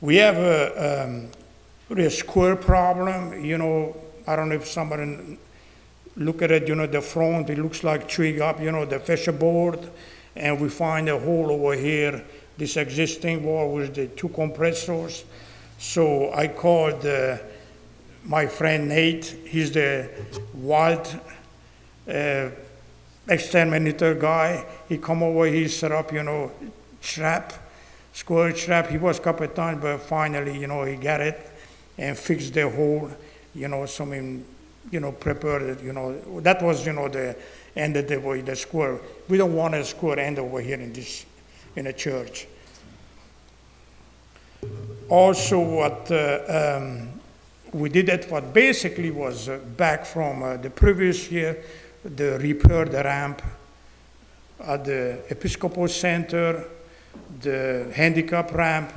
We have a square problem, I don't know if somebody look at it, the front, it looks like tree up, the fascia board, and we find a hole over here, this existing wall with the two compressors. So I called my friend Nate, he's the wild exterminator guy. He come over, he set up, square trap. He was a couple of times, but finally, he got it and fixed the hole, prepared it, that was, the end of the way, the square. We don't want a square end over here in a church. Also, what we did it, what basically was back from the previous year, the repair the ramp at the Episcopal Center, the handicap ramp.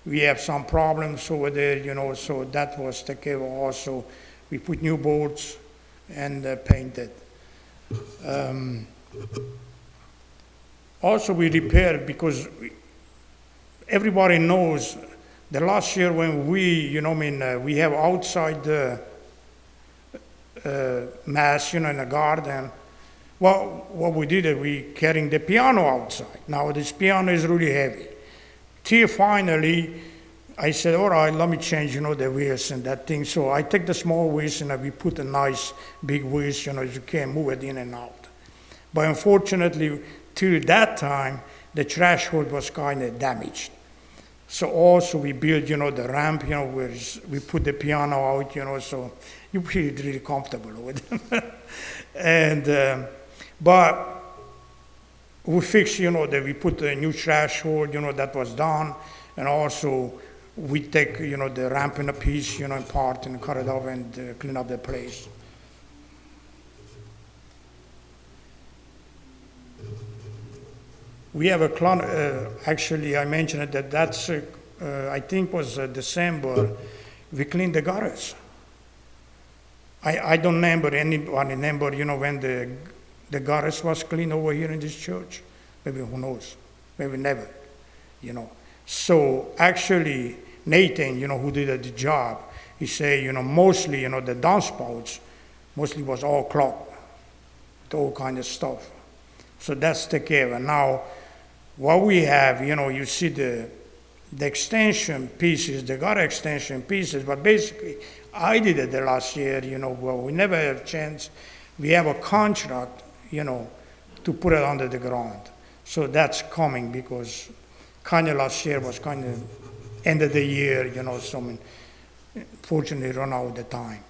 We have some problems over there, so that was taken care of also. We put new boards and painted. Also, we repaired because everybody knows the last year when we have outside the mass, in the garden. Well, what we did is we carrying the piano outside. Now this piano is really heavy. Till finally, I said, all right, let me change, the wheels and that thing. So I take the small wheels and we put a nice big wheels, you can't move it in and out. But unfortunately, till that time, the threshold was kind of damaged. So also we built, the ramp, where we put the piano out, so you feel really comfortable with them. And, but we fixed, that we put a new threshold, that was done. And also we take, the ramp in a piece, apart and cut it off and clean up the place. We have actually I mentioned it, that's, I think was December, we cleaned the gutters. I don't remember anyone when the gutters was cleaned over here in this church. Maybe who knows, maybe never, So actually, Nathan, who did the job, he say, mostly, the downspouts, mostly was all clogged, with all kind of stuff. So that's the care. And now, what we have, you see the extension pieces, the gutter extension pieces, but basically, I did it the last year, well, we never have a chance. We have a contract, to put it under the ground. So that's coming because kind of last year was kind of end of the year, so fortunately run out of the time.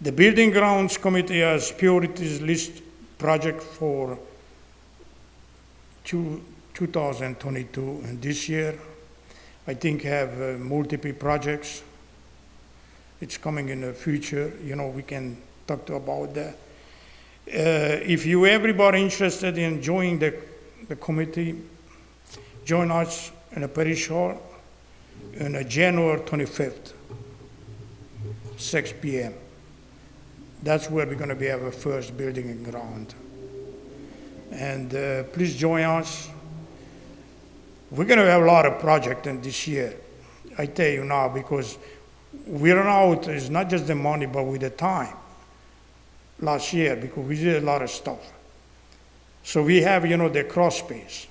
The Building Grounds Committee has priorities list project for 2022, and this year I think have multiple projects. It's coming in the future, we can talk about that. If everybody interested in joining the committee, join us in a parish hall on January 25th, 6 p.m. That's where we're going to be our first building and ground. And please join us. We're going to have a lot of projects in this year. I tell you now, because we run out, it's not just the money, but with the time. Last year, because we did a lot of stuff. So we have, the cross space.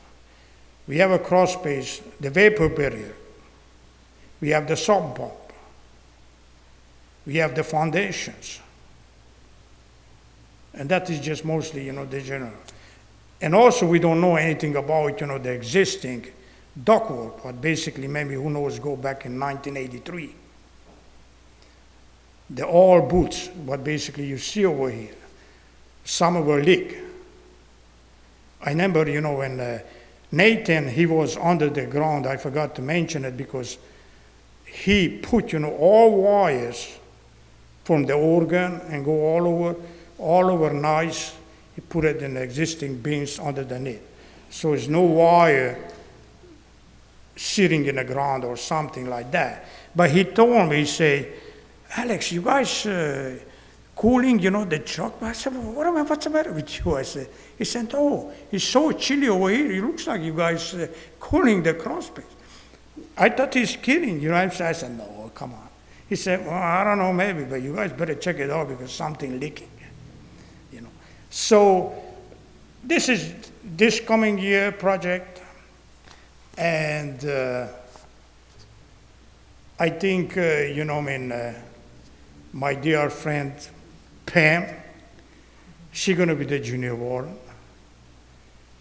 We have a cross space, the vapor barrier. We have the sub pump. We have the foundations. And that is just mostly, the general. And also we don't know anything about, the existing ductwork, but basically maybe, who knows, go back in 1983. The all boots, what basically you see over here, some were leak. I remember, when Nathan, he was under the ground, I forgot to mention it because he put, all wires from the organ and go all over nice. He put it in the existing bins underneath. So there's no wire sitting in the ground or something like that. But he told me, he said, Alex, you guys cooling, the truck? I said, well, what's the matter with you? I said, he said, oh, it's so chilly over here. It looks like you guys pulling the crawl space. I thought he's kidding, I said, no, come on. He said, well, I don't know, maybe, but you guys better check it out because something leaking. So this is this coming year project, and I think, my dear friend Pam, she's going to be the junior warden,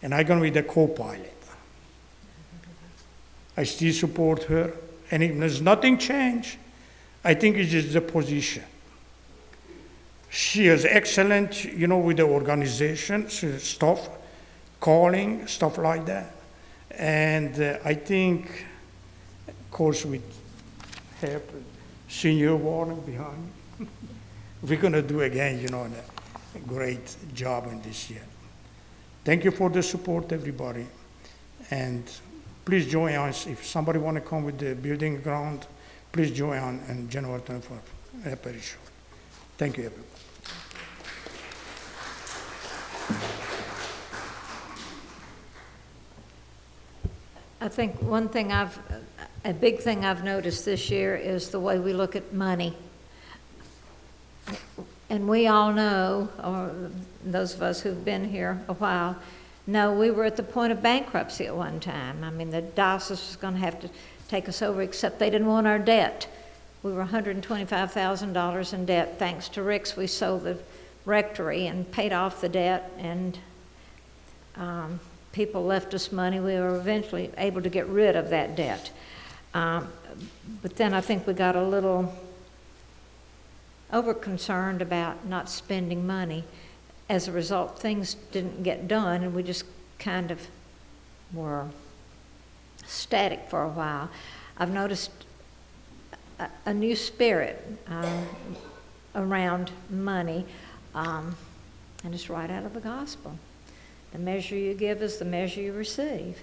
and I'm going to be the co-pilot. I still support her, and if there's nothing changed, I think it's just the position. She is excellent, with the organization, stuff, calling, stuff like that. And I think, of course, with help, senior warden behind me, we're going to do again, a great job in this year. Thank you for the support, everybody. And please join us. If somebody want to come with the building ground, please join on January 24th. Thank you, everyone. I think a big thing I've noticed this year is the way we look at money. And we all know, or those of us who've been here a while, know we were at the point of bankruptcy at one time. I mean, the diocese was going to have to take us over, except they didn't want our debt. We were $125,000 in debt. Thanks to Rick's, we sold the rectory and paid off the debt, and people left us money. We were eventually able to get rid of that debt. But then I think we got a little over-concerned about not spending money. As a result, things didn't get done, and we just kind of were static for a while. I've noticed a new spirit around money, and it's right out of the gospel. The measure you give is the measure you receive.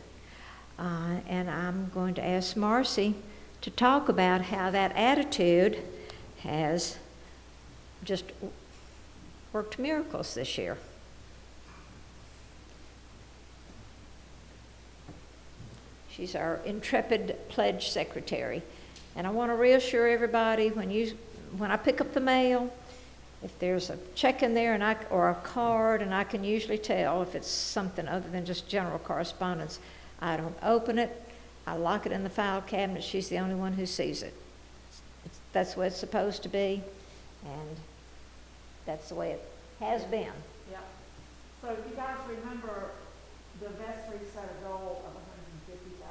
And I'm going to ask Marcy to talk about how that attitude has just worked miracles this year. She's our intrepid pledge secretary. And I want to reassure everybody, when I pick up the mail, if there's a check in there or a card, and I can usually tell if it's something other than just general correspondence, I don't open it. I lock it in the file cabinet. She's the only one who sees it. That's the way it's supposed to be, and that's the way it has been. Yeah. So if you guys remember, the vestry set a goal of $150,000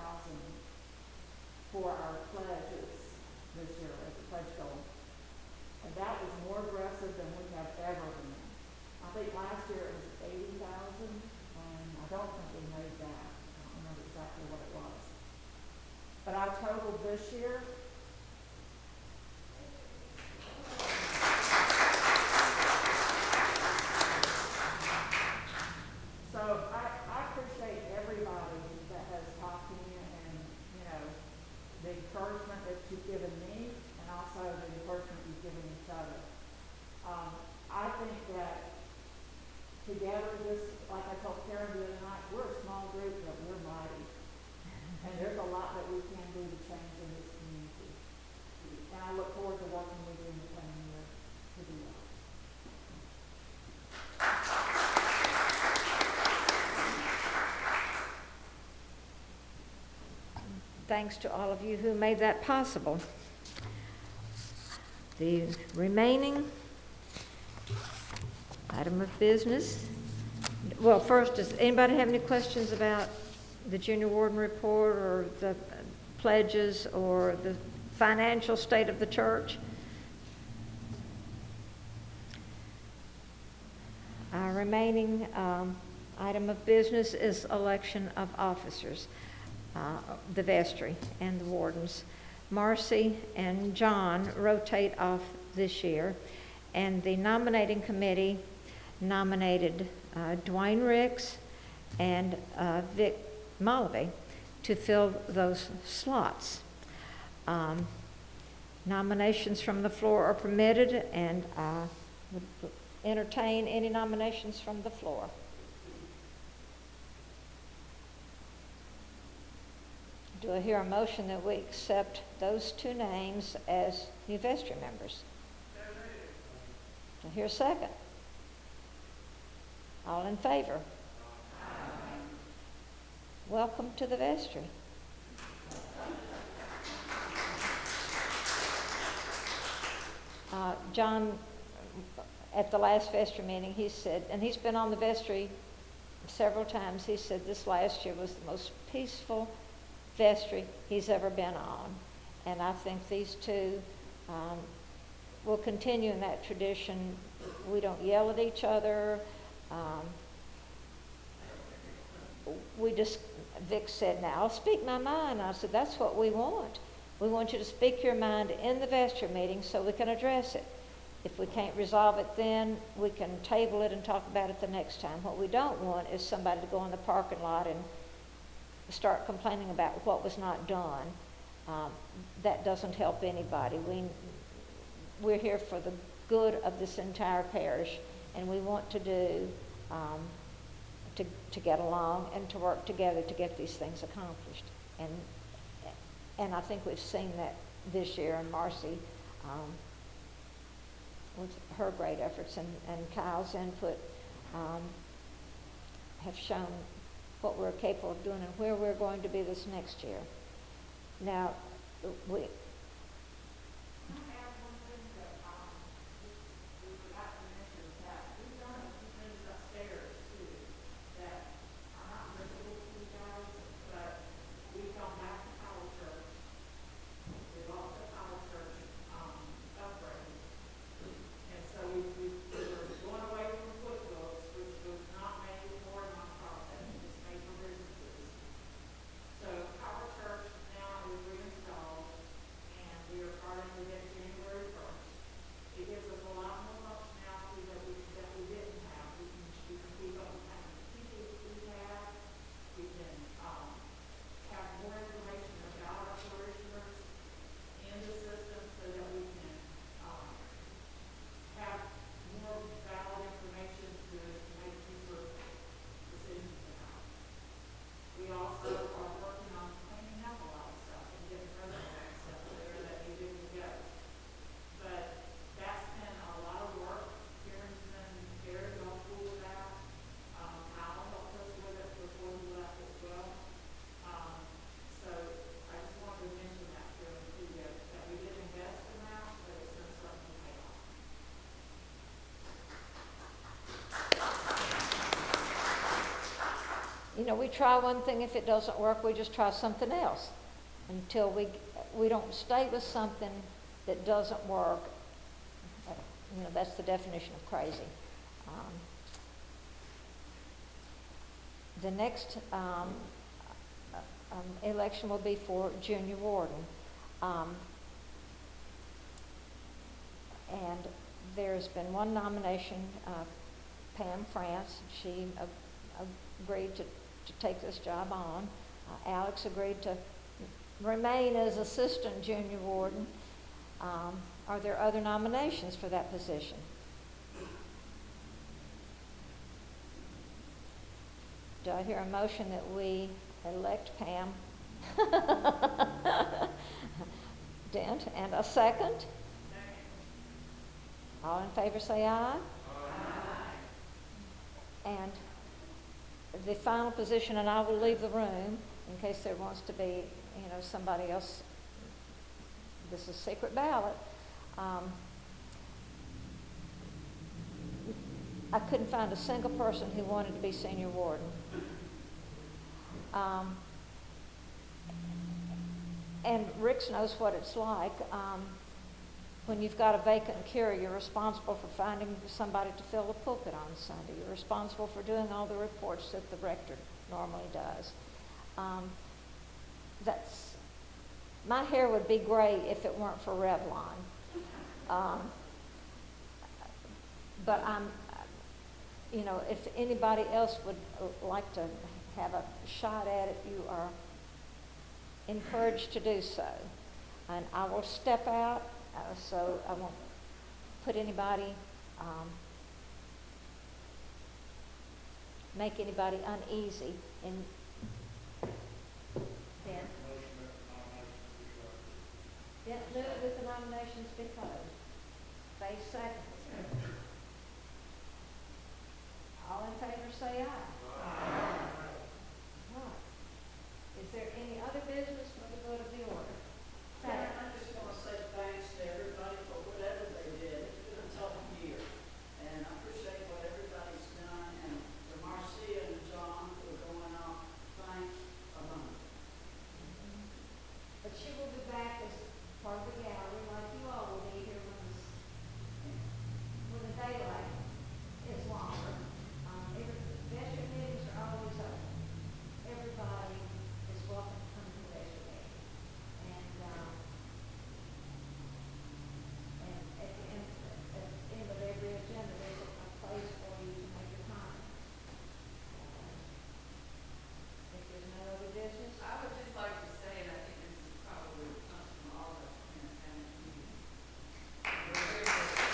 for our pledges this year as a pledge goal. And that was more aggressive than we have ever been. I think last year it was 80,000, and I don't think we made that. I don't remember exactly what it was. But I totaled this year. So I appreciate everybody that has talked to me, and the encouragement that you've given me, and also the encouragement you've given each other. I think that together, like I told Karen the other night, we're a small group, but we're mighty. And there's a lot that we can do to change in this community. And I look forward to working with you in the coming year to do that. Thanks to all of you who made that possible. The remaining item of business. Well, first, does anybody have any questions about the junior warden report or the pledges or the financial state of the church? Our remaining item of business is election of officers. The vestry and the wardens. Marcy and John rotate off this year, and the nominating committee nominated Dwayne Ricks and Vic Malaby to fill those slots. Nominations from the floor are permitted, and I would entertain any nominations from the floor. Do I hear a motion that we accept those two names as new vestry members? Do I hear a second? All in favor? Welcome to the vestry. John, at the last vestry meeting, he said, and he's been on the vestry several times, he said this last year was the most peaceful vestry he's ever been on. And I think these two will continue in that tradition. We don't yell at each other. We just, Vic said, now I'll speak my mind. I said, that's what we want. We want you to speak your mind in the vestry meeting so we can address it. If we can't resolve it then, we can table it and talk about it the next time. What we don't want is somebody to go in the parking lot and start complaining about what was not done. That doesn't help anybody. We're here for the good of this entire parish, and we want to do to get along and to work together to get these things accomplished. And I think we've seen that this year, and Marcy, with her great efforts and Kyle's input, have shown what we're capable of doing and where we're going to be this next year. Now, we we try one thing. If it doesn't work, we just try something else until we don't stay with something that doesn't work. That's the definition of crazy. The next election will be for junior warden. And there's been one nomination, Pam France. She agreed to take this job on. Alex agreed to remain as assistant junior warden. Are there other nominations for that position? Do I hear a motion that we elect Pam Dent, and a second? All in favor say aye. And the final position, and I will leave the room in case there wants to be, somebody else. This is secret ballot. I couldn't find a single person who wanted to be senior warden. And Rick knows what it's like. When you've got a vacant cure, you're responsible for finding somebody to fill the pulpit on Sunday. You're responsible for doing all the reports that the rector normally does. My hair would be gray if it weren't for Revlon. But if anybody else would like to have a shot at it, you are encouraged to do so. And I will step out. So I won't put anybody, make anybody uneasy. Dan? nominations be closed. Faith seconds. All in favor say aye. Right. Is there any other business for the good of the order? Karen, I just want to say thanks to everybody for whatever they did. It's been a tough year, and I appreciate what everybody's done, and to Marcia and John for going off, thanks a bunch. But she will be back as part of the gallery, like you all will be here when the daylight is longer. Vestry meetings are always open. Everybody is welcome to come to the vestry meeting. And at the end of every agenda, there's a place for you to make your comment. If there's no other business, I would just like to say, and I think this is probably comes from all of us in the family community. We're very grateful.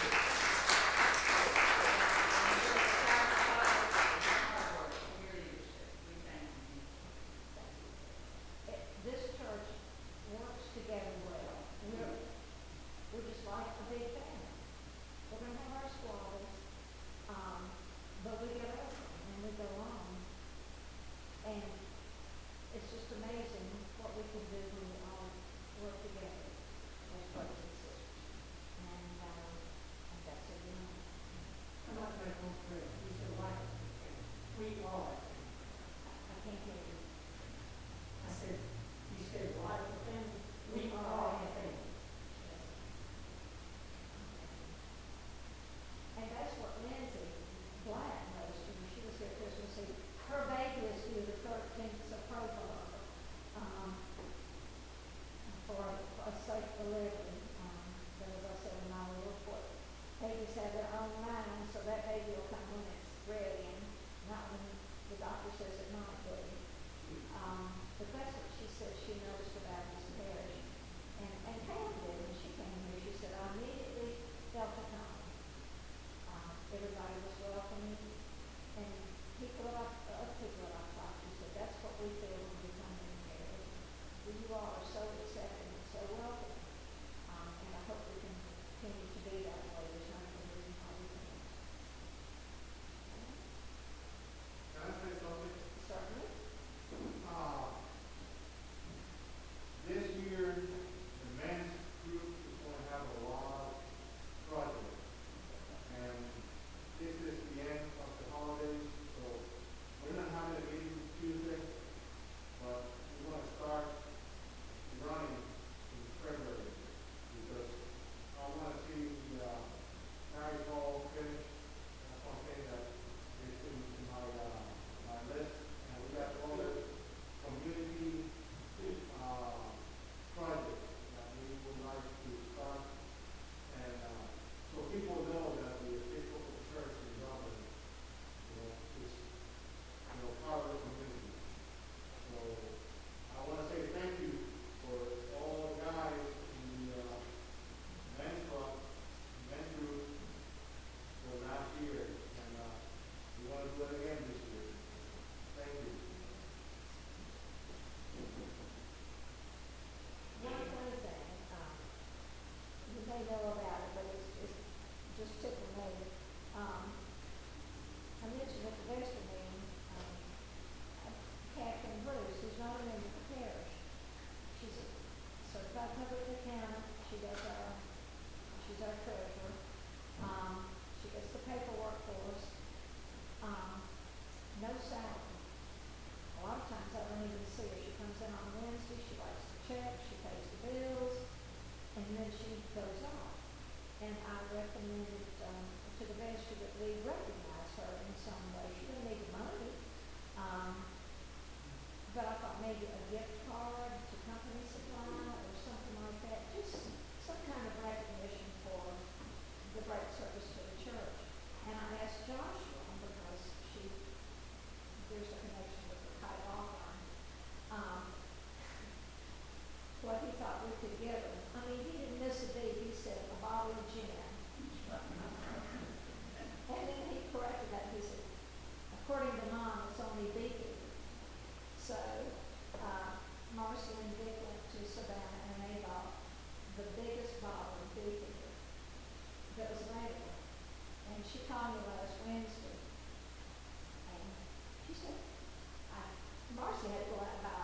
Hard work, and your leadership. We thank you. this church works together well. We're just like a big family. We're gonna have our squabbles, but we get over them and we go on. And it's just amazing what we can do when we all work together as brothers and sisters. And that's it, you know. I'm not going to go for it. You said, like, we are. I can't hear you. I said, you said, like a family. We are a family. And that's what Lindsay Black knows. She was here Christmas Eve. Her baby is due the 13th, so pray for her. For a safe delivery. But as I said in my little report, babies have their own mind, so that baby will come when it's ready and not when the doctor says it might be. But that's what she said she noticed about this parish. And Pam did, when she came here, she said, I immediately felt at home. Everybody was welcoming, and people that other people that I've talked to said, that's what we feel when we come in here. You all are so accepting and so welcome. And I hope we can continue to be that way. There's no reason why we can't. Can I say something? Certainly. This year, the men's group is going to have a lot of projects. And this is the end of the holidays, so we're not having a meeting Tuesday, but we're going to start running in February because I want to see the marriage hall finished. That's one thing that is in my list. And we got all the community projects that we would like to start. And so people know that the Episcopal Church in Dublin, is, part of the community. So I want to say thank you for all the guys in the men's club, men's group for last year. And we want to do it again this year. Thank you. One funny thing, you may know about it, but it's just tickled me. I mentioned at the vestry meeting, Catherine Bruce, who's not a member of the parish. She's a certified public accountant. She's our treasurer. She gets the paperwork for us. No salary. A lot of times I don't even see her. She comes in on Wednesday, she writes the check, she pays the bills, and then she goes off. And I recommended to the vestry that we recognize her in some way. She doesn't need the money. But I thought maybe a gift card to company supply or something like that. Just some kind of recognition for the great service to the church. And I asked Joshua, because there's a connection with the Kite Law Firm, what he thought we could give her. I mean, he didn't miss a beat. He said a bottle of gin. And then he corrected that. He said, according to Mom, it's only beaker. So Marcel and Dick went to Savannah and they bought the biggest bottle of beef that was available. And she called me last Wednesday. And she said, Marcy had to go out and buy